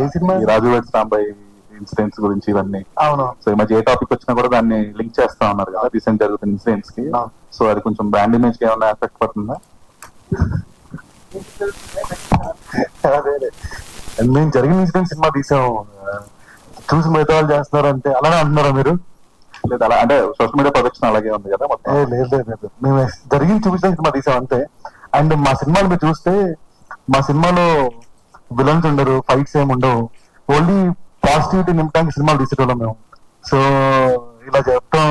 ఏ cinema? ఈ రాజు weds Rambai incidents గురించి ఇవన్నీ. అవును. సో ఈ మధ్య ఏ టాపిక్ వచ్చినా కూడా దాన్ని లింక్ చేస్తా ఉన్నారు కదా రీసెంట్ జరుగుతున్న ఇన్సిడెంట్స్ కి. సో అది కొంచెం బ్రాండ్ ఇమేజ్ కి ఏమైనా ఎఫెక్ట్ పడుతుందా? మేము జరిగిన ఇన్సిడెంట్ సినిమా తీసాము, చూసి మిగతా వాళ్ళు చేస్తున్నారు అంటే అలానే అంటున్నారా మీరు? లేదు, అలా అంటే సోషల్ మీడియా ప్రొజెక్షన్ అలాగే ఉంది కదా మొత్తం. లేదు, మేము జరిగింది చూపించిన సినిమా తీసాం అంతే. అండ్ మా సినిమాలు మీరు చూస్తే మా సినిమాలో విలన్స్ ఉండరు, ఫైట్స్ ఏమి ఉండవు, ఓన్లీ పాజిటివిటీ నింపడానికి సినిమాలు తీసేటోళ్ళం మేము. సో ఇలా చెప్తాం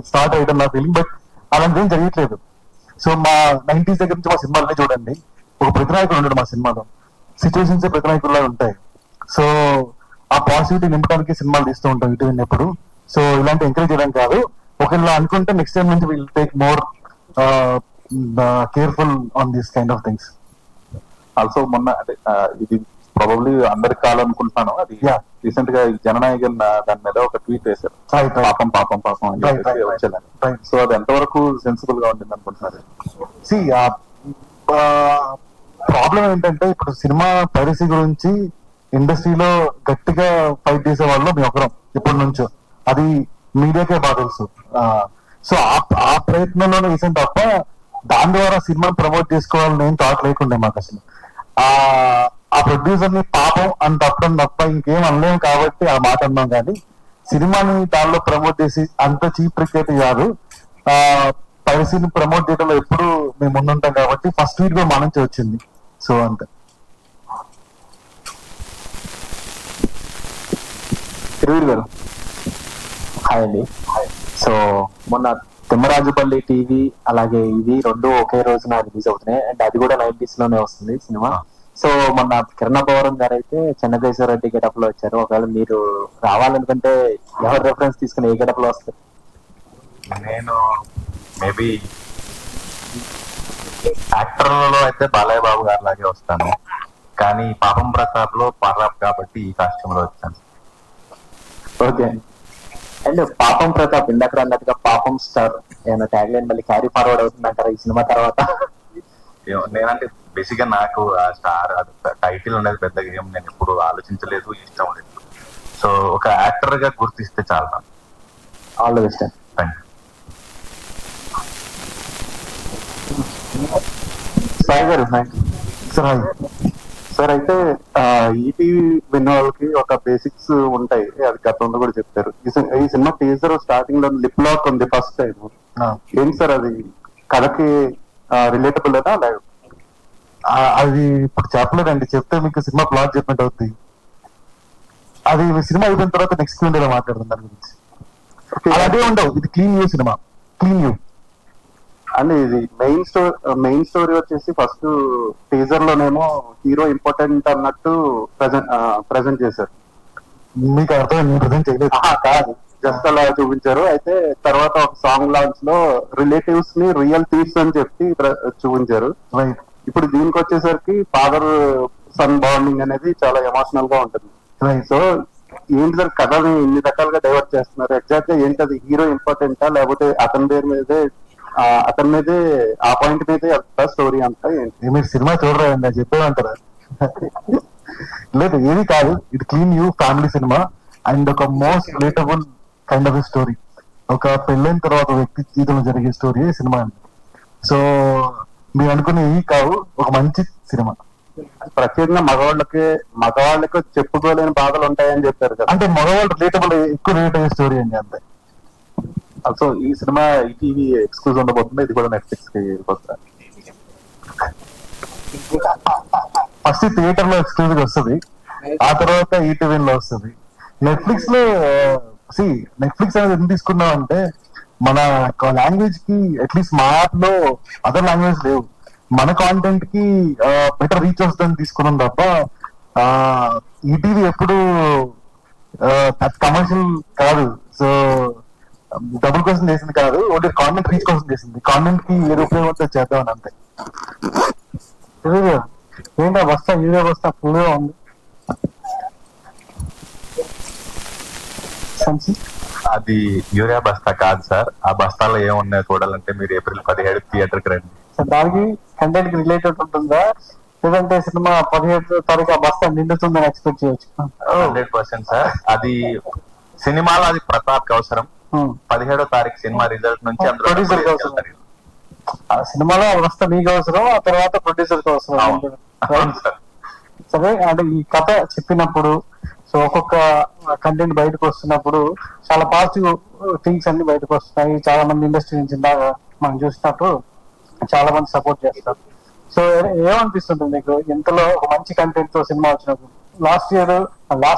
స్టార్ట్ అయ్యడం నా ఫీలింగ్, బట్ అలాంటి ఏం జరగట్లేదు. సో మా 90s దగ్గర నుంచి మా సినిమాలనే చూడండి, ఒక ప్రతినాయకుడు ఉండడు మా సినిమాలో, సిచ్యువేషన్స్ ప్రతినాయకుల్లా ఉంటాయి. సో ఆ పాజిటివిటీ నింపడానికి సినిమాలు తీస్తూ ఉంటాం ఇటు ఎప్పుడు. సో ఇలాంటి ఎంకరేజ్ చేయడం కాదు, ఒకవేళ అనుకుంటే నెక్స్ట్ టైం నుంచి will take more careful on this kind of things. Also మొన్న అంటే ఇది ప్రాబబ్లీ అందరికి కావాలనుకుంటున్నాను, అది రీసెంట్ గా జననాయకన్ దాని మీద ఒక ట్వీట్ వేశారు, పాపం పాపం పాపం అని చెప్పేసి వచ్చేదాన్ని. సో అది ఎంతవరకు సెన్సిబుల్ గా ఉంటుంది అనుకుంటున్నారు? ప్రాబ్లం ఏంటంటే ఇప్పుడు సినిమా పైరసీ గురించి ఇండస్ట్రీలో గట్టిగా ఫైట్ చేసే వాళ్ళు మేము ఒకరం ఇప్పటి నుంచో, అది మీడియాకే బాగా తెలుసు. సో ఆ ప్రయత్నంలోనే వేసాను తప్ప దాని ద్వారా సినిమా ప్రమోట్ చేసుకోవాలని ఏం థాట్ లేకుండే మాకు అసలు. ఆ ప్రొడ్యూసర్ ని పాపం అని తప్పడం తప్ప ఇంకేం అనలేము కాబట్టి ఆ మాట అన్నాం, కానీ సినిమాని దానిలో ప్రమోట్ చేసి అంత చీప్ ప్రఖ్యాతి కాదు. పైరసీని ప్రమోట్ చేయడంలో ఎప్పుడు మేము ముందుంటాం కాబట్టి ఫస్ట్ వీక్ కూడా మా నుంచి వచ్చింది. సో అంతే. తిరువీర్ గారు హాయ్ అండి. సో మొన్న తిమ్మరాజుపల్లి టీవీ అలాగే ఇది రెండు ఒకే రోజున రిలీజ్ అవుతున్నాయి, అండ్ అది కూడా 90s లోనే వస్తుంది సినిమా. సో మొన్న కిరణ్ పవరం గారు అయితే చెన్నకేశ్వర రెడ్డి గెటప్ లో వచ్చారు. ఒకవేళ మీరు రావాలనుకుంటే ఎవరు రెఫరెన్స్ తీసుకుని ఏ గెటప్ లో వస్తారు? నేను మేబీ యాక్టర్లలో అయితే బాలయ్య బాబు గారి లాగే వస్తాను, కానీ పాపం ప్రతాప్ లో పర్రాప్ కాబట్టి ఈ కాస్ట్యూమ్ లో వచ్చాను. ఓకే. అండ్ పాపం ప్రతాప్ ఇందాక అన్నట్టుగా పాపం స్టార్ ఏమైనా ట్యాగ్ లైన్ మళ్ళీ క్యారీ ఫార్వర్డ్ అవుతుందంటారా ఈ సినిమా తర్వాత? నేనంటే బేసిక్ గా నాకు ఆ స్టార్ టైటిల్ అనేది పెద్దగా ఏం నేను ఎప్పుడు ఆలోచించలేదు, ఇష్టం లేదు. సో ఒక యాక్టర్ గా గుర్తిస్తే చాలా. All the best. Sai garu sir, అయితే ఈటీవీ విన్న వాళ్ళకి ఒక బేసిక్స్ ఉంటాయి, అది గతంలో కూడా చెప్పారు. ఈ సినిమా టీజర్ స్టార్టింగ్ లో లిప్ లాక్ ఉంది ఫస్ట్ టైం. ఏంటి సార్ అది కథకి రిలేటబుల్ లేదా? అది ఇప్పుడు చెప్పలేదండి, చెప్తే మీకు సినిమా ప్లాట్ చెప్పినట్టు అవుతుంది. అది సినిమా అయిపోయిన తర్వాత నెక్స్ట్ వీడియోలో మాట్లాడదాం దాని గురించి. అదే ఉండవు, ఇది clean U cinema, clean you and ఇది మెయిన్ స్టోరీ వచ్చేసి ఫస్ట్ టీజర్ లోనేమో హీరో ఇంపార్టెంట్ అన్నట్టు ప్రజెంట్ చేశారు. మీకు అర్థం ప్రజెంట్ చేయలేదు కాదు, జస్ట్ అలా చూపించారు. అయితే తర్వాత ఒక సాంగ్ లాంచ్ లో రిలేటివ్స్ ని రియల్ థీవ్స్ అని చెప్పి చూపించారు. ఇప్పుడు దీనికి వచ్చేసరికి ఫాదర్ సన్ బాండింగ్ అనేది చాలా ఎమోషనల్ గా ఉంటుంది. సో ఏంటి సార్ కథని ఇన్ని రకాలుగా డైవర్ట్ చేస్తున్నారు, ఎగ్జాక్ట్ గా ఏంటది? హీరో ఇంపార్టెంటా లేకపోతే అతని పేరు మీదే ఆ పాయింట్ మీదే అంతా స్టోరీ అంతా ఏంటి? మీరు సినిమా చూడరా చెప్పేమంటారా? లేదు, ఏది కాదు, ఇది clean U family cinema and ఒక most relatable kind of story. ఒక పెళ్ళైన తర్వాత వ్యక్తి జీవితంలో జరిగే స్టోరీ సినిమా అండి. సో మీరు అనుకునే ఈ కావు, ఒక మంచి సినిమా. ప్రత్యేకంగా మగవాళ్ళకి చెప్పుకోలేని బాధలు ఉంటాయని చెప్పారు కదా, అంటే మగవాళ్ళు రిలేటబుల్ ఎక్కువ రిలేట్ అయ్యే స్టోరీ అండి అంతే. సో ఈ సినిమా ఈటీవీ ఎక్స్క్లూజివ్ ఉండబోతుంది, ఇది కూడా నెట్ఫ్లిక్స్ కి వెళ్ళిపోతుంది. ఫస్ట్ థియేటర్ లో ఎక్స్క్లూజివ్ వస్తుంది, ఆ తర్వాత ఈటీవీ లో వస్తుంది. నెట్ఫ్లిక్స్ లో నెట్ఫ్లిక్స్ అనేది ఎందుకు తీసుకున్నాం అంటే మన లాంగ్వేజ్ కి అట్లీస్ట్ మా యాప్ లో అదర్ లాంగ్వేజ్ లేవు, మన కాంటెంట్ కి బెటర్ రీచ్ వస్తుందని తీసుకున్నాం తప్ప ఈటీవీ ఎప్పుడు కమర్షియల్ కాదు. సో డబుల్ కోసం చేసింది కాదు, ఓన్లీ కాంటెంట్ రీచ్ కోసం చేసింది. కాంటెంట్ కి ఏది ఉపయోగపడితే చేద్దామని అంతే. ఏంటో వస్తా ఇదే వస్తా ఫుల్గా ఉంది. అది యూరియా బస్తా కాదు సార్, ఆ బస్తాలో ఏమున్నాయో చూడాలంటే మీరు ఏప్రిల్ 17 థియేటర్ కి రండి. దానికి కంటెంట్ కి రిలేటెడ్ ఉంటుందా లేదంటే సినిమా 17వ తారీఖు ఆ బస్తా నిండుతుందని ఎక్స్పెక్ట్ చేయొచ్చు. 100% సార్. అది సినిమాలో అది ప్రతాప్ అవసరం. 17వ తారీఖు సినిమా రిజల్ట్ నుంచి అందులో ప్రొడ్యూసర్ అవసరం. ఆ సినిమాలో బస్తా మీకు అవసరం, ఆ తర్వాత ప్రొడ్యూసర్ కి అవసరం. అవును సార్. సరే, అంటే ఈ కథ చెప్పినప్పుడు సో ఒక్కొక్క కంటెంట్ బయటకు వస్తున్నప్పుడు చాలా పాజిటివ్ థింగ్స్ అన్ని బయటకు వస్తున్నాయి. చాలా మంది ఇండస్ట్రీ నుంచి ఇందాక మనం చూసినట్టు చాలా మంది సపోర్ట్ చేస్తారు. సో ఏమనిపిస్తుంటుంది మీకు ఇంతలో ఒక మంచి కంటెంట్ తో సినిమా వచ్చినప్పుడు? లాస్ట్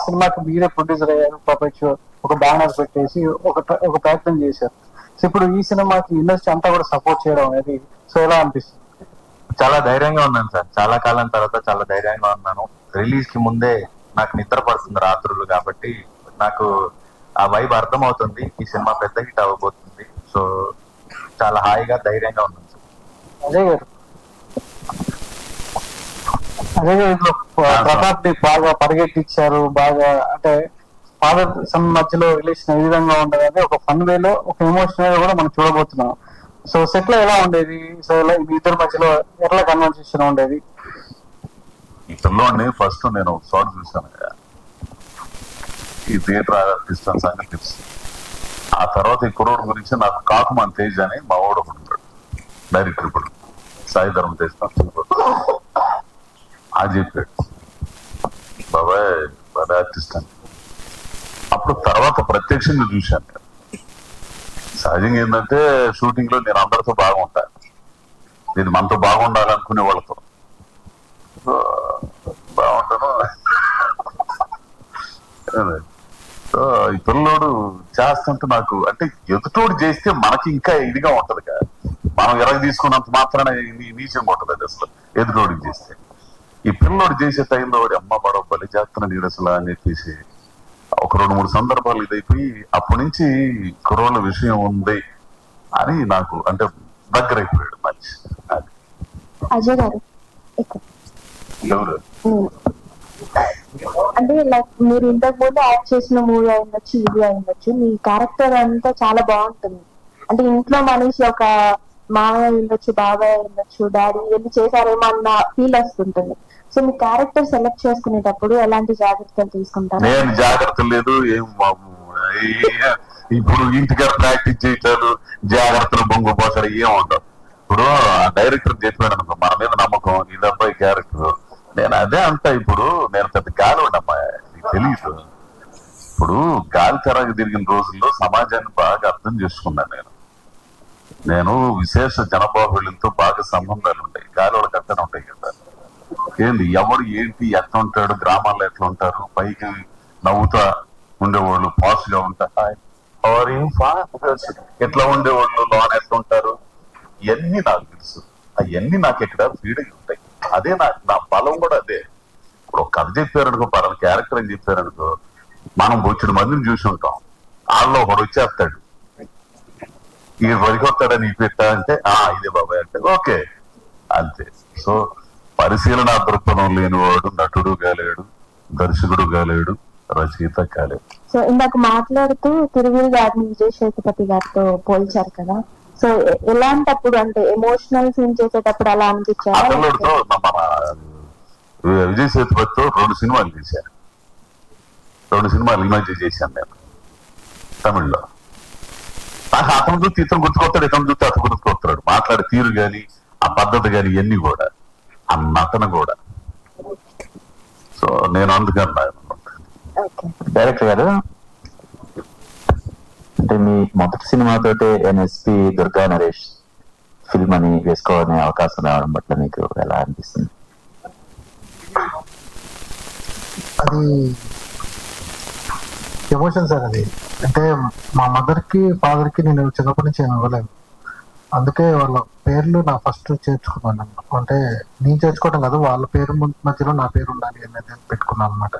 సినిమాకి మీరే ప్రొడ్యూసర్ అయ్యారు, పర్ఫెక్ట్ షో ఒక బ్యానర్ పెట్టేసి ఒక ప్రయత్నం చేశారు. సో ఇప్పుడు ఈ సినిమాకి ఇండస్ట్రీ అంతా కూడా సపోర్ట్ చేయడం అనేది సో ఎలా అనిపిస్తుంది? చాలా ధైర్యంగా ఉన్నాను సార్. చాలా కాలం తర్వాత చాలా ధైర్యంగా ఉన్నాను. రిలీజ్ కి ముందే నాకు నిద్ర పడుతుంది రాత్రులు, కాబట్టి నాకు ఆ వైబ్ అర్థం అవుతుంది. ఈ సినిమా పెద్ద హిట్ అవ్వబోతుంది. సో చాలా హాయిగా ధైర్యంగా ఉన్నాను సార్. అజయ్ గారు ఇంట్లో ప్రతాప్ ని బాగా పరిగెట్టించారు. బాగా అంటే ఫాదర్ సన్ మధ్యలో రిలేషన్ ఏ విధంగా ఉండదు, ఒక ఫన్ వేలో ఒక ఎమోషనల్ కూడా మనం చూడబోతున్నాం. సో సెట్ లో ఎలా ఉండేది? సో ఇలా మీ ఇద్దరి మధ్యలో ఎట్లా కన్వర్సేషన్ ఉండేది? ఇతరులోని ఫస్ట్ నేను ఒక చోట చూశాను, ఈ థియేటర్ ఆర్టిస్ట్ అని సంగతి తెలుసు. ఆ తర్వాత ఈ కుర్రోడు గురించి నాకు కాకుమాన్ తేజ్ అని మా వాడు ఒకడు ఉంటాడు, డైరెక్టర్, ఇప్పుడు సాయి ధర్మ తేజ్ అది చెప్పాడు, బాబాయ్ బాగా ఆర్టిస్ట్ అని. అప్పుడు తర్వాత ప్రత్యక్షంగా చూశాను. సహజంగా ఏంటంటే షూటింగ్ లో నేను అందరితో బాగుంటాను, నేను మనతో బాగుండాలనుకునే వాళ్ళతో బాగుంటాను. సో ఈ పిల్లోడు చేస్తుంటే నాకు అంటే ఎదుటోడు చేస్తే మనకి ఇంకా ఇదిగా ఉంటది కదా, మనం ఎరగ తీసుకున్నంత మాత్రాన నీచంగా ఉంటది అది అసలు ఎదుటోడికి చేస్తే. ఈ పిల్లోడు చేసే టైంలో వాడి అమ్మ పడవ బలి చేస్తున్న నీడు అసలు అని చెప్పేసి ఒక 2-3 సందర్భాలు ఇదైపోయి అప్పటి నుంచి కుర్రోళ్ళ విషయం ఉంది అని నాకు అంటే దగ్గర అయిపోయాడు మంచి. అజయ్ గారు ఎవరు అంటే లైక్ మీరు ఇంతకు ముందు యాక్ట్ చేసిన మూవీ అయిండొచ్చు, ఇది అయిండొచ్చు, మీ క్యారెక్టర్ అంతా చాలా బాగుంటుంది. అంటే ఇంట్లో మనిషి ఒక మామయ్య ఉండొచ్చు, బాబాయ్ ఉండొచ్చు, డాడీ వెళ్ళి చేశారేమో అన్న ఫీల్ వస్తుంటుంది. సో మీ క్యారెక్టర్ సెలెక్ట్ చేసుకునేటప్పుడు ఎలాంటి జాగ్రత్తలు తీసుకుంటారు? నేను జాగ్రత్తలు లేదు ఏం ఇప్పుడు ఇంటిగా ప్రాక్టీస్ చేయటాలు జాగ్రత్తలు బొంగు పోసాడు ఏం ఉండవు. ఇప్పుడు డైరెక్టర్ చెప్పాడు అనుకో, మన మీద నమ్మకం, ఇది అబ్బాయి క్యారెక్టర్, నేను అదే అంతా. ఇప్పుడు నేను పెద్ద గాలి ఉండమ్మా, నీకు తెలియదు. ఇప్పుడు గాలి తెరగ తిరిగిన రోజుల్లో సమాజాన్ని బాగా అర్థం చేసుకున్నాను నేను విశేష జనబాహుళ్యంతో బాగా సంబంధాలు ఉంటాయి, గాలి వాళ్ళకి అర్థం ఉంటాయి కదా. ఏంది ఎవడు ఏంటి ఎట్లా ఉంటాడు, గ్రామాల్లో ఎట్లా ఉంటారు, పైకి నవ్వుతా ఉండేవాళ్ళు, పాస్ గా ఉంటారు, ఎట్లా ఉండేవాళ్ళు, లోన ఎట్లా ఉంటారు, ఇవన్నీ నాకు తెలుసు. అవన్నీ నాకు ఇక్కడ ఫీడింగ్ ఉంటాయి. అదే నా బలం కూడా అదే. ఇప్పుడు ఒక కథ చెప్పారనుకో, పలానా క్యారెక్టర్ అని చెప్పారనుకో, మనం బొచ్చుడు మందిని చూసి ఉంటాం, వాళ్ళలో ఒకడు వచ్చేస్తాడు, ఈ వరికొస్తాడని పెట్టా అంటే ఇదే బాబాయ్ అంటే ఓకే అంతే. సో పరిశీలన దృక్పథం లేనివాడు నటుడు కాలేడు, దర్శకుడు కాలేడు, రచయిత కాలేడు. సో ఇందాక మాట్లాడుతూ తిరుమల గారిని విజయ్ సేతుపతి గారితో పోల్చారు కదా, సో ఎలాంటప్పుడు అంటే ఎమోషనల్ సీన్ చేసేటప్పుడు అలా అనిపించారు? అతనితో మన విజయ్ సేతుపతితో 2 సినిమాలు చేశాను. 2 సినిమాలు ఈ మధ్య చేశాను నేను తమిళ్లో. నాకు అతను చూస్తే ఇతను గుర్తుకొస్తాడు, ఇతను చూస్తే అతను గుర్తుకొస్తాడు, మాట్లాడే తీరు గాని ఆ పద్ధతి గాని ఇవన్నీ కూడా, ఆ నటన కూడా. సో నేను అందుకన్నా డైరెక్టర్ గారు, అంటే మీ మొదటి సినిమాతోటే ఎన్ఎస్పి దుర్గా నరేష్ ఫిల్మ్ అని వేసుకోవాలనే అవకాశం రావడం పట్ల మీకు ఎలా అనిపిస్తుంది? అది ఎమోషన్ సార్. అది అంటే మా మదర్ కి ఫాదర్ కి నేను చిన్నప్పటి నుంచి ఏమి ఇవ్వలేను, అందుకే వాళ్ళ పేర్లు నా ఫస్ట్ చేర్చుకున్నాను. అంటే నేను చేర్చుకోవడం కాదు, వాళ్ళ పేరు మధ్యలో నా పేరు ఉండాలి అనేది పెట్టుకున్నాను అనమాట.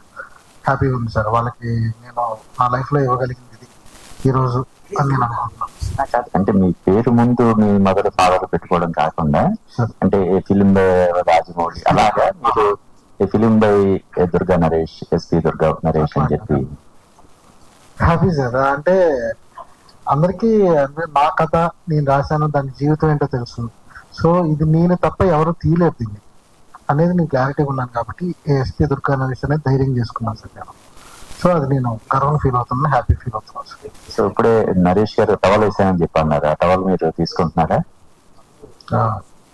హ్యాపీగా ఉంది సార్. వాళ్ళకి నేను నా లైఫ్ లో ఇవ్వగలిగింది ఇది ఈ రోజు అని నేను అనుకుంటున్నాను. అంటే మీ పేరు ముందు మీ మదర్ ఫాదర్ పెట్టుకోవడం కాకుండా, అంటే ఏ ఫిలిం బై రాజమౌళి అలాగా మీరు a film by Durga Naresh, SP Durga Naresh అని చెప్పి హ్యాపీ సార్. అంటే అందరికీ అంటే నా కథ నేను రాశాను, దాని జీవితం ఏంటో తెలుసు. సో ఇది నేను తప్ప ఎవరు తీయలేరు దీన్ని. అనేది నేను క్లారిటీ ఉన్నాను కాబట్టి ఎస్పీ దుర్గా అనే విషయాన్ని ధైర్యం చేసుకున్నాను సార్ నేను. సో అది నేను గర్వం ఫీల్ అవుతున్నాను, హ్యాపీ ఫీల్ అవుతున్నాను సార్. సో ఇప్పుడే నరేష్ గారు టవల్ వేసానని చెప్పి అన్నారు, ఆ టవల్ మీరు తీసుకుంటున్నారా?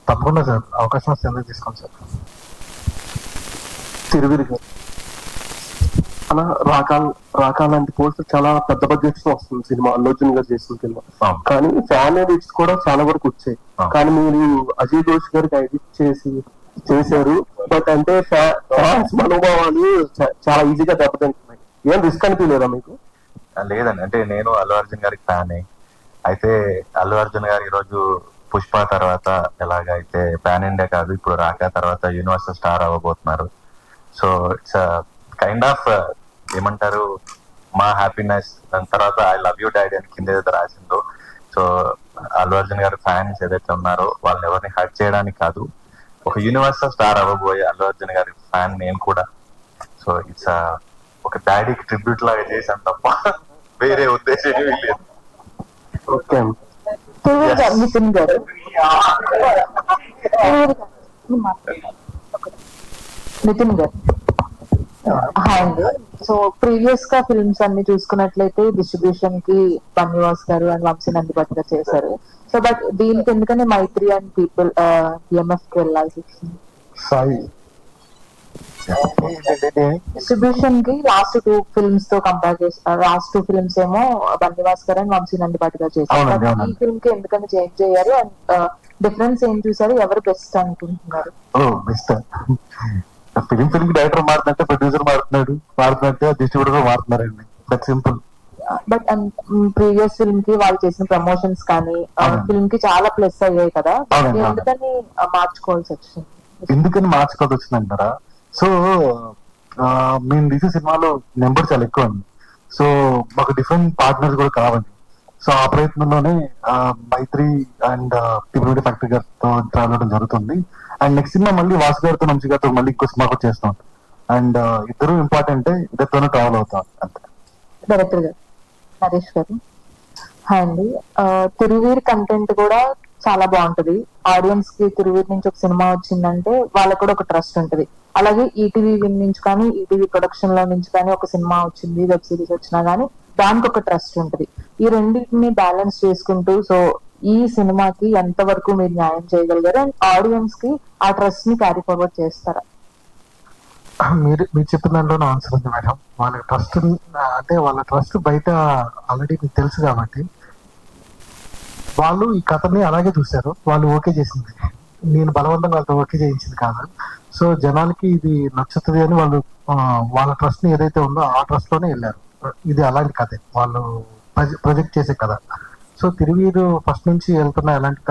తప్పకుండా సార్, అవకాశం వస్తే ఎందుకు తీసుకోండి సార్. తిరువిరిగా అలా రాకాలాంటి పోస్ట్ చాలా పెద్ద బడ్జెట్స్ తో వస్తుంది సినిమా, అల్లు అర్జున్ గారు చేసిన సినిమా. కానీ ఫ్యాన్ ఎడిట్స్ కూడా చాలా వరకు వచ్చాయి. కానీ మీరు అజయ్ ఘోష్ గారికి ఎడిట్ చేశారు. బట్ అంటే ఫ్యాన్స్ మనోభావాలు చాలా ఈజీగా దెబ్బతింటున్నాయి. ఏం రిస్క్ అనిపించలేదా మీకు? లేదండి, అంటే నేను అల్లు అర్జున్ గారికి ఫ్యాన్. అయితే అల్లు అర్జున్ గారు ఈరోజు పుష్ప తర్వాత ఎలాగైతే పాన్ ఇండియా కాదు, ఇప్పుడు రాకా తర్వాత యూనివర్సల్ స్టార్ అవ్వబోతున్నారు. సో ఇట్స్ కైండ్ ఆఫ్ ఏమంటారు, మా హ్యాపీనెస్. దాని తర్వాత ఐ లవ్ యూ డాడీ అని కింద ఏదైతే రాసిందో, సో అల్లు అర్జున్ గారి ఫ్యాన్స్ ఏదైతే ఉన్నారో వాళ్ళని ఎవరిని హర్ట్ చేయడానికి కాదు, ఒక యూనివర్సల్ స్టార్ అవ్వబోయే అల్లు అర్జున్ గారి ఫ్యాన్ నేను కూడా. సో ఇట్స్ ఒక డాడీకి ట్రిబ్యూట్ లాగా చేశాను తప్ప వేరే ఉద్దేశం ఏమీ లేదు. ఓకే నితిన్ గారు, నితిన్ గారు హాయ్ అండి. సో ప్రీవియస్ గా ఫిల్మ్స్ అన్ని చూసుకున్నట్లయితే డిస్ట్రిబ్యూషన్ కి బన్నివాస్ గారు అండ్ వంశీ నందిపట్ గారు చేశారు. సో బట్ దీనికి ఎందుకని మైత్రి అండ్ పీపుల్ ఎంఎఫ్ కి వెళ్ళాల్సి వచ్చింది? సాయి డిస్ట్రిబ్యూషన్ కి లాస్ట్ 2 ఫిల్మ్స్ తో కంపేర్ చేస్తారు. లాస్ట్ 2 ఫిల్మ్స్ ఏమో బన్నివాస్ గారు అండ్ వంశీ నందిపట్ గారు చేశారు. ఈ ఫిల్మ్ కి ఎందుకని చేంజ్ చేయాలి అండ్ డిఫరెన్స్ ఏం చూసారు? ఎవరు బెస్ట్ అనుకుంటున్నారు? బెస్ట్ ఫిలిం డైరెక్టర్ మారుతుంటే ప్రొడ్యూసర్ మారుతున్నట్టే డిస్ట్రిబ్యూటర్ మారుతున్నారండి. That simple. But previous film కి వాళ్ళు చేసిన ప్రమోషన్స్ కానీ ఫిల్మ్ కి చాలా ప్లస్ అయ్యాయి కదా, ఎందుకని మార్చుకోవాల్సి వచ్చింది? ఎందుకని మార్చుకోవాల్సి వచ్చిందంటారా? సో మేము తీసే సినిమాలో నెంబర్ చాలా ఎక్కువ అండి. సో మాకు డిఫరెంట్ పార్ట్నర్స్ కూడా కావాలి. సో ఆ ప్రయత్నంలోనే మైత్రి అండ్ టిబిడి ఫ్యాక్టరీ గారితో ట్రావెల్ అవడం జరుగుతుంది. అండ్ నెక్స్ట్ సినిమా మళ్ళీ వాసు గారితో వంశీ గారితో మళ్ళీ ఇంకో సినిమా కూడా చేస్తాం. అండ్ ఇద్దరు ఇంపార్టెంట్, ఇద్దరితోనే ట్రావెల్ అవుతాం అంతే. డైరెక్టర్ గారు నరేష్ గారు హాయ్ అండి. తిరువీర్ కంటెంట్ కూడా చాలా బాగుంటది. ఆడియన్స్ కి తిరువీర్ నుంచి ఒక సినిమా వచ్చిందంటే వాళ్ళకి కూడా ఒక ట్రస్ట్ ఉంటది. అలాగే ఈటీవీ నుంచి కానీ ఈటీవీ ప్రొడక్షన్ లో నుంచి కానీ ఒక సినిమా వచ్చింది, వెబ్ సిరీస్ వచ్చినా గానీ దానికి ఒక ట్రస్ట్ ఉంటది. ఈ రెండింటిని బ్యాలెన్స్ చేసుకుంటూ సో ఈ సినిమాకి ఎంత వరకు మీరు న్యాయం చేయగలిగారు అండ్ ఆడియన్స్ కి ఆ ట్రస్ట్ ని క్యారీ ఫార్వర్డ్ చేస్తారా? మీరు చెప్పిన దాంట్లో ఆన్సర్ ఉంది మేడం. వాళ్ళ ట్రస్ట్ అంటే వాళ్ళ ట్రస్ట్ బయట ఆల్రెడీ మీకు తెలుసు కాబట్టి వాళ్ళు ఈ కథని అలాగే చూశారు. వాళ్ళు ఓకే చేసింది, నేను బలవంతంగా వాళ్ళతో ఓకే చేయించింది కాదు. సో జనాలకి ఇది నచ్చుతుంది అని వాళ్ళు వాళ్ళ ట్రస్ట్ ని ఏదైతే ఉందో ఆ ట్రస్ట్ లోనే వెళ్ళారు. ఇది అలాంటి కథే వాళ్ళు ప్రొజెక్ట్ చేసే కథ. సో తిరువీరు ఫస్ట్ నుంచి వెళ్తున్న ఎలాంటి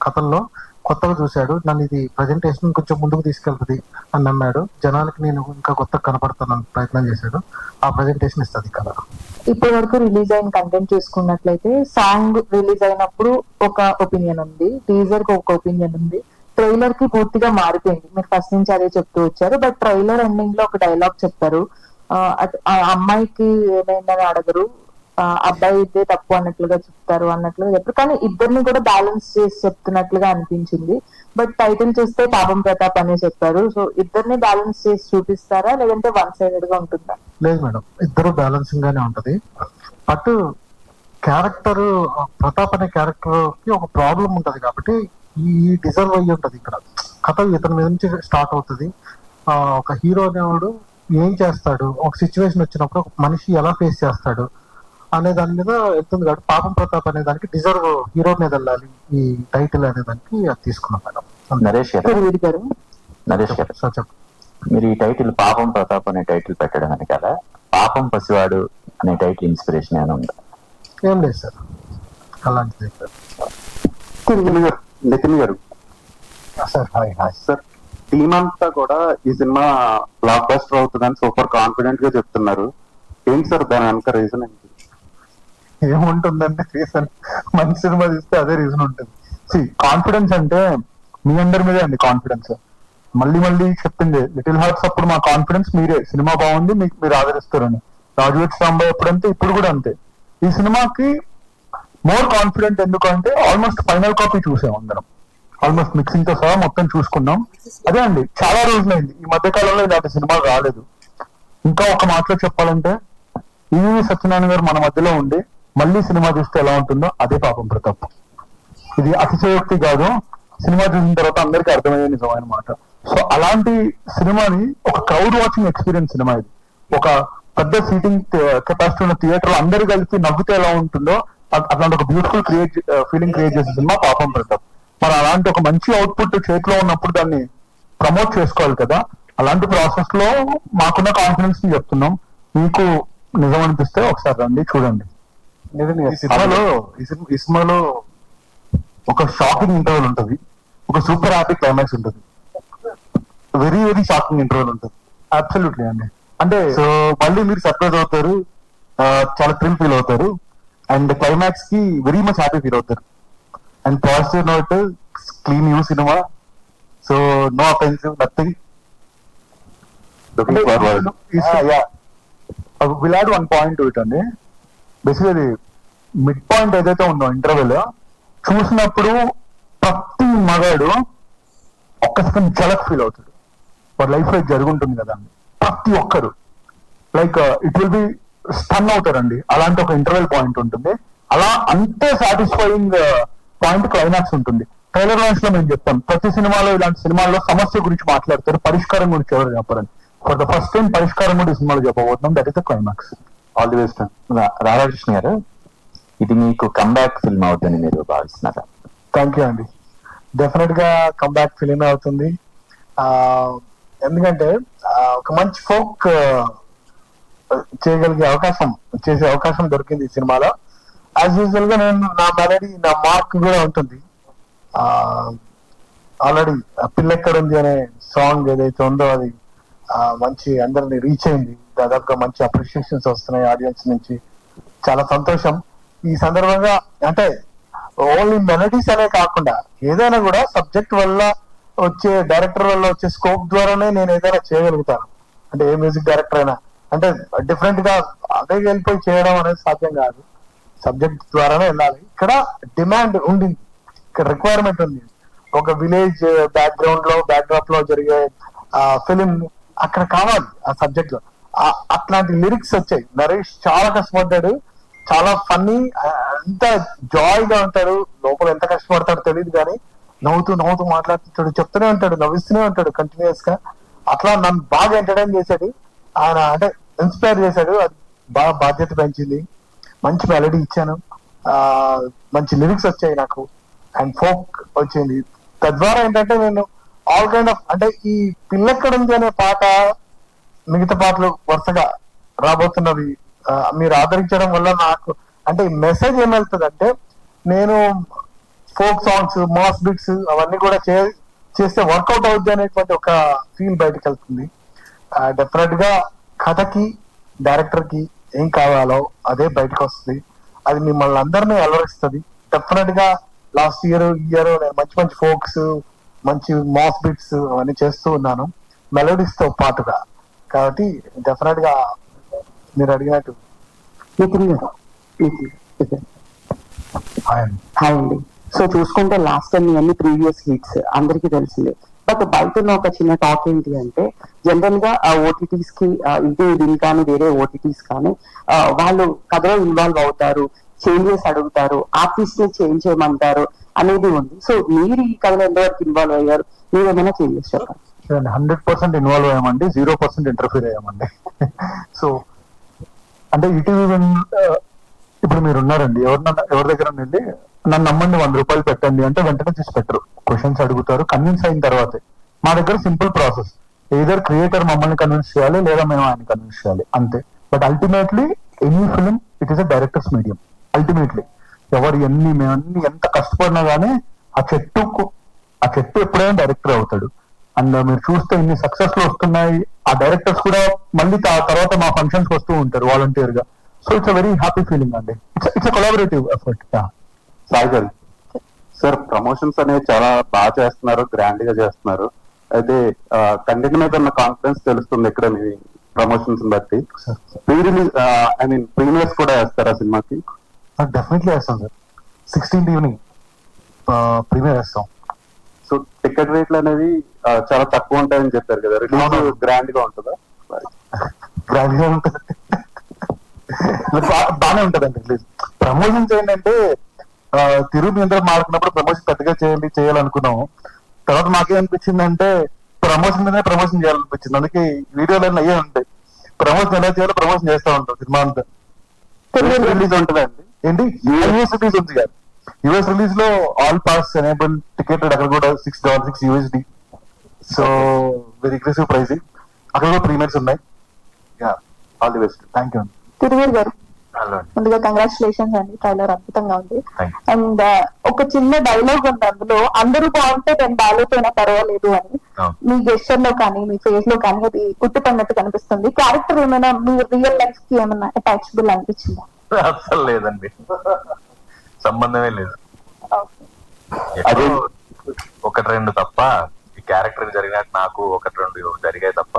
కథల్లో కొత్తగా చూశాడు. నన్ను ఇది ప్రజెంటేషన్ కొంచెం ముందుకు తీసుకెళ్తుంది అని నమ్మాడు. జనాలకి నేను ఇంకా కొత్తగా కనపడతానని ప్రయత్నం చేశాడు. ఆ ప్రజెంటేషన్ ఇస్తుంది కదా. ఇప్పటి వరకు రిలీజ్ అయిన కంటెంట్ చూసుకున్నట్లయితే సాంగ్ రిలీజ్ అయినప్పుడు ఒక ఒపీనియన్ ఉంది, టీజర్ కి ఒక ఒపీనియన్ ఉంది, ట్రైలర్ కి పూర్తిగా మారిపోయింది. మీరు ఫస్ట్ నుంచి అదే చెప్తూ వచ్చారు. బట్ ట్రైలర్ ఎండింగ్ లో ఒక డైలాగ్ చెప్తారు, ఆ అమ్మాయికి ఏమైందని అడగరు, అబ్బాయి ఇదే తప్పు అన్నట్లుగా చెప్తారు అన్నట్లుగా చెప్పారు. కానీ ఇద్దరిని కూడా బ్యాలెన్స్ చేసి చెప్తున్నట్లుగా అనిపించింది. బట్ టైటిల్ చూస్తే పాపం ప్రతాప్ అనే చెప్పారు. సో ఇద్దరిని బ్యాలెన్స్ చేసి చూపిస్తారా లేదంటే వన్ సైడెడ్ గా ఉంటుందా? లేదు మేడం, ఇద్దరు బ్యాలెన్సింగ్ గానే ఉంటది. బట్ క్యారెక్టర్ ప్రతాప్ అనే క్యారెక్టర్ కి ఒక ప్రాబ్లం ఉంటది కాబట్టి ఈ డిజర్వ్ అయ్యి ఉంటది. ఇక్కడ కథ ఇతని మీద నుంచి స్టార్ట్ అవుతుంది. ఒక హీరో అనేవాడు ఏం చేస్తాడు, ఒక సిచ్యువేషన్ వచ్చినప్పుడు ఒక మనిషి ఎలా ఫేస్ చేస్తాడు అనే దాని మీద వెళ్తుంది కాబట్టి పాపం ప్రతాప్ అనే దానికి డిజర్వ్ హీరో మీద వెళ్ళాలి ఈ టైటిల్ అనే దానికి అది తీసుకున్నాం మేడం. నరేష్ గారు సార్ చెప్పండి. మీరు ఈ టైటిల్ పాపం ప్రతాప్ అనే టైటిల్ పెట్టడం అని కదా, పాపం పసివాడు అనే టైటిల్ ఇన్స్పిరేషన్ ఏమైనా ఉందా? ఏం లేదు సార్, అలాంటిది నితిన్ గారు sir. Hi hi sir, team అంతా కూడా ఈ సినిమా బ్లాక్ బస్టర్ అవుతుందని సూపర్ కాన్ఫిడెంట్ గా చెప్తున్నారు. ఏంటి సార్ దాని వెనక రీజన్ ఏంటి? ఏముంటుందంటే రీజన్ మంచి సినిమా తీస్తే అదే రీజన్ ఉంటుంది. కాన్ఫిడెన్స్ అంటే మీ అందరి మీదే అండి కాన్ఫిడెన్స్. మళ్ళీ చెప్పింది లిటిల్ హార్ట్స్ అప్పుడు మా కాన్ఫిడెన్స్ మీరే, సినిమా బాగుంది మీకు మీరు ఆదరిస్తారని. రాజువేట్ సాంబాయ్ ఎప్పుడంతే ఇప్పుడు కూడా అంతే. ఈ సినిమాకి మోర్ కాన్ఫిడెంట్ ఎందుకంటే ఆల్మోస్ట్ ఫైనల్ కాపీ చూసాం అందరం. ఆల్మోస్ట్ మిక్సింగ్ తో సహా మొత్తం చూసుకున్నాం. అదే అండి, చాలా రోజులైంది ఈ మధ్య కాలంలో ఇలాంటి సినిమాలు రాలేదు. ఇంకా ఒక మాటలో చెప్పాలంటే ఈవి సత్యనారాయణ గారు మన మధ్యలో ఉండి మళ్ళీ సినిమా చూస్తే ఎలా ఉంటుందో అదే పాపం ప్రతాప్. ఇది అతిశయోక్తి కాదు, సినిమా చూసిన తర్వాత అందరికీ అర్థమయ్యే నిజమైన మాట. సో అలాంటి సినిమాని ఒక క్రౌడ్ వాచింగ్ ఎక్స్పీరియన్స్ సినిమా ఇది. ఒక పెద్ద సీటింగ్ కెపాసిటీ ఉన్న థియేటర్ లో అందరు కలిసి నవ్వుతే ఎలా ఉంటుందో అట్లాంటి ఒక బ్యూటిఫుల్ ఫీలింగ్ క్రియేట్ చేసే సినిమా పాపం ప్రతాప్. మరి అలాంటి ఒక మంచి అవుట్పుట్ చేతిలో ఉన్నప్పుడు దాన్ని ప్రమోట్ చేసుకోవాలి కదా. అలాంటి ప్రాసెస్ లో మాకున్న కాన్ఫిడెన్స్ ని చెప్తున్నాం. మీకు నిజం అనిపిస్తే ఒకసారి రండి చూడండి. ఈ సినిమాలో ఒక షాకింగ్ ఇంటర్వెల్ ఉంటుంది, ఒక సూపర్ హ్యాపీ క్లైమాక్స్ ఉంటుంది, వెరీ వెరీ షాకింగ్ ఇంటర్వెల్ ఉంటుంది. అబ్సల్యూట్లీ అండి. అంటే సో మళ్ళీ మీరు సర్ప్రైజ్ అవుతారు, చాలా థ్రిల్ ఫీల్ అవుతారు, అండ్ క్లైమాక్స్ కి వెరీ మచ్ హ్యాపీ ఫీల్ అవుతారు. And positive note, clean U సినిమా, so no offensive, nothing. Will add 1 point to it అండి. బేసికలీ మిడ్ పాయింట్ ఏదైతే ఉందో ఇంటర్వెల్ చూసినప్పుడు ప్రతి మగాడు ఒక్క సెకండ్ జలక్ ఫీల్ అవుతాడు. వాడి లైఫ్ లో జరుగుంటుంది కదా అండి, ప్రతి ఒక్కరు like it will be stun అవుతారండి. అలాంటి ఒక ఇంటర్వెల్ పాయింట్ ఉంటుంది. అలా అంతే సాటిస్ఫైయింగ్ పాయింట్ క్లైమాక్స్ ఉంటుంది. ట్రైలర్ లైన్స్ లో మేము చెప్తాం, ప్రతి సినిమాలో ఇలాంటి సినిమాల్లో సమస్య గురించి మాట్లాడతారు, పరిష్కారం గురించి ఎవరు చెప్పారని. ఫర్ ద ఫస్ట్ టైం పరిష్కారం కూడా ఈ సినిమాలో చెప్పబోతున్నాం. That is the climax. All the best. Radhakrishna garu, ఇది మీకు కంబ్యాక్ ఫిల్మ్ అవుతుందని మీరు భావిస్తున్నారా? థ్యాంక్ యూ అండి. డెఫినెట్ గా కంబ్యాక్ ఫిలిం అవుతుంది. ఎందుకంటే ఒక మంచి ఫోక్ చేసే అవకాశం దొరికింది ఈ సినిమాలో. యాజ్ యూజువల్ గా నేను నా మెలడీ, నా మార్క్ కూడా ఉంటుంది. ఆల్రెడీ పిల్లెక్కడుంది అనే సాంగ్ ఏదైతే ఉందో అది మంచి అందరిని రీచ్ అయింది. దాదాపుగా మంచి అప్రిషియేషన్స్ వస్తున్నాయి ఆడియన్స్ నుంచి. చాలా సంతోషం. ఈ సందర్భంగా అంటే ఓన్లీ మెలడీస్ అనే కాకుండా ఏదైనా కూడా సబ్జెక్ట్ వల్ల వచ్చే, డైరెక్టర్ వల్ల వచ్చే స్కోప్ ద్వారానే నేను ఏదైనా చేయగలుగుతాను. అంటే ఏ మ్యూజిక్ డైరెక్టర్ అయినా అంటే డిఫరెంట్ గా అదే వెళ్ళిపోయి చేయడం అనేది సాధ్యం కాదు. సబ్జెక్ట్ ద్వారానే వెళ్ళాలి. ఇక్కడ డిమాండ్ ఉండింది, ఇక్కడ రిక్వైర్మెంట్ ఉంది. ఒక విలేజ్ బ్యాక్గ్రౌండ్ లో, బ్యాక్డ్రాప్ లో జరిగే ఫిలిం అక్కడ కావాలి ఆ సబ్జెక్ట్ లో. అట్లాంటి లిరిక్స్ వచ్చాయి. నరేష్ చాలా కష్టపడ్డాడు, చాలా ఫన్నీ, ఎంత జాయ్ గా ఉంటాడు. లోపల ఎంత కష్టపడతాడో తెలియదు కానీ నవ్వుతూ నవ్వుతూ మాట్లాడుతుంటాడు, చెప్తూనే ఉంటాడు, నవ్విస్తూనే ఉంటాడు కంటిన్యూస్ గా. అట్లా నన్ను బాగా ఎంటర్టైన్ చేశాడు ఆయన, అంటే ఇన్స్పైర్ చేశాడు. అది బాగా బాధ్యత పెంచింది. మంచి మెలడీ ఇచ్చాను, మంచి లిరిక్స్ వచ్చాయి నాకు, అండ్ ఫోక్ వచ్చింది. తద్వారా ఏంటంటే నేను ఆల్ కైండ్ ఆఫ్, అంటే ఈ పిల్లెక్కడుంది అనే పాట, మిగతా పాటలు వరుసగా రాబోతున్నవి మీరు ఆదరించడం వల్ల నాకు అంటే మెసేజ్ ఏమెళ్తుంది అంటే, నేను ఫోక్ సాంగ్స్, మాస్ బిట్స్ అవన్నీ కూడా చేస్తే వర్కౌట్ అవుద్ది అనేటువంటి ఒక ఫీల్ బయటకు వెళ్తుంది. డెఫినెట్ గా కథకి, డైరెక్టర్ కి ఏం కావాలో అదే బయటకు వస్తుంది. అది మిమ్మల్ని అందరినీ అలరిస్తుంది. డెఫినెట్ గా లాస్ట్ ఇయర్, ఈ ఇయర్ నేను మంచి మంచి ఫోక్స్, మంచి మాస్ బిట్స్ అవన్నీ చేస్తూ ఉన్నాను మెలోడీస్ తో పాటుగా. కాబట్టి డెఫినెట్ గా మీరు అడిగినట్టు. హాయ్ అండి. సో చూసుకుంటే లాస్ట్ టైం అన్ని ప్రీవియస్ హిట్స్ అందరికీ తెలిసిందే. బట్ బయట ఉన్న ఒక చిన్న టాక్ ఏంటి అంటే, జనరల్ గా ఓటీటీస్ కి, ఇది దీని కానీ వేరే ఓటీటీస్ కానీ వాళ్ళు కథలో ఇన్వాల్వ్ అవుతారు, చేంజెస్ అడుగుతారు, ఆర్టిస్ట్ ని చేంజ్ చేయమంటారు అనేది ఉంది. సో మీరు ఈ కథలో ఎంతవరకు ఇన్వాల్వ్ అయ్యారు? మీరు ఏమైనా చేంజెస్ చెప్పండి. 100% ఇన్వాల్వ్ అయ్యామండి, 0% ఇంటర్ఫీర్ అయ్యామండి. సో అంటే ఈటీవీ ఇప్పుడు మీరు ఉన్నారండి, ఎవరి దగ్గర వెళ్ళి నన్ను నమ్మండి 100 రూపాయలు పెట్టండి అంటే వెంటనే తీసి పెట్టరు. క్వశ్చన్స్ అడుగుతారు, కన్విన్స్ అయిన తర్వాతే. మా దగ్గర సింపుల్ ప్రాసెస్, ఏదర్ క్రియేటర్ మమ్మల్ని కన్విన్స్ చేయాలి, లేదా మేము ఆయన కన్విన్స్ చేయాలి, అంతే. But ultimately any film it is a director's medium. Ultimately మేమన్నీ ఎంత కష్టపడినా గానీ ఆ చెట్టు ఎప్పుడైనా డైరెక్టర్ అవుతాడు. అండ్ మీరు చూస్తే ఇన్ని సక్సెస్ లో వస్తున్నాయి. ఆ డైరెక్టర్స్ కూడా మళ్ళీ తర్వాత మా ఫంక్షన్స్ వస్తూ ఉంటారు వాలంటీర్ గా. So it's a very happy feeling అండి. It's a collaborative effort. Sai garu, sir promotions అనేవి చాలా బాగా చేస్తున్నారు, గ్రాండ్ గా చేస్తున్నారు. అయితే కంటెంట్ మీద ఉన్న కాన్ఫిడెన్స్ తెలుస్తుంది ఇక్కడ మీ ప్రమోషన్స్ బట్టి. ప్రీ రిలీజ్ ప్రీమియర్స్ కూడా వేస్తారా సినిమాకి? డెఫినెట్లీ వేస్తాం సార్. 16th ఈవినింగ్ ప్రీమియర్ వేస్తాం. సో టికెట్ రేట్లు అనేవి చాలా తక్కువ ఉంటాయని చెప్పారు కదా, రిలీజ్ గ్రాండ్ గా ఉంటుందా? గ్రాండ్ గా ఉంటుంది, బాగానే ఉంటదండి రిలీజ్. ప్రమోషన్స్ ఏంటంటే తిరుగు మీ అందరూ మాట్లాడినప్పుడు ప్రమోషన్ పెద్దగా చేయాలనుకున్నాము. తర్వాత మాకేమనిపించిందంటే ప్రమోషన్ మీదనే ప్రమోషన్ చేయాలనిపించింది. అందుకే వీడియోలన్నీ అయ్యే ఉంటాయి, ప్రమోషన్ ఎలా చేయాలో ప్రమోషన్ చేస్తూ ఉంటాం సినిమా అంతా. రిలీజ్ ఉంటుందండి ఏంటి యూఎస్ రిలీజ్ ఉంది కదా, యూఎస్ రిలీజ్ లో ఆల్ పాస్ ఎనేబుల్ టికెట్ అక్కడ కూడా $6 USD. So very aggressive pricing. అక్కడ కూడా ప్రీమియర్స్ ఉన్నాయి. All the best. Thank you. Thiruveer గారు, ముందుగా కంగ్రాచులేషన్స్ అండి, ట్రైలర్ అద్భుతంగా ఉంది. అండ్ ఒక చిన్న డైలాగ్ ఉంది అందులో, అందరూ బాగుంటే నేను బాగాలేకపోయినా పర్వాలేదు అని. మీ గెస్చర్ లో కానీ మీ ఫేస్ లో కానీ అది గుర్తుపడినట్టు కనిపిస్తుంది. క్యారెక్టర్ ఏమైనా మీ రియల్ లైఫ్ కి ఏమైనా అటాచబుల్ అనిపించిందా? అసలు లేదండి, సంబంధమే లేదు. అదే ఒకటి రెండు తప్ప, ఈ క్యారెక్టర్ జరిగినట్టు నాకు ఒకటి రెండు జరిగాయి తప్ప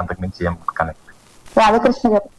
అంతకు మించి ఏం కనెక్ట్. రాధాకృష్ణ గారు,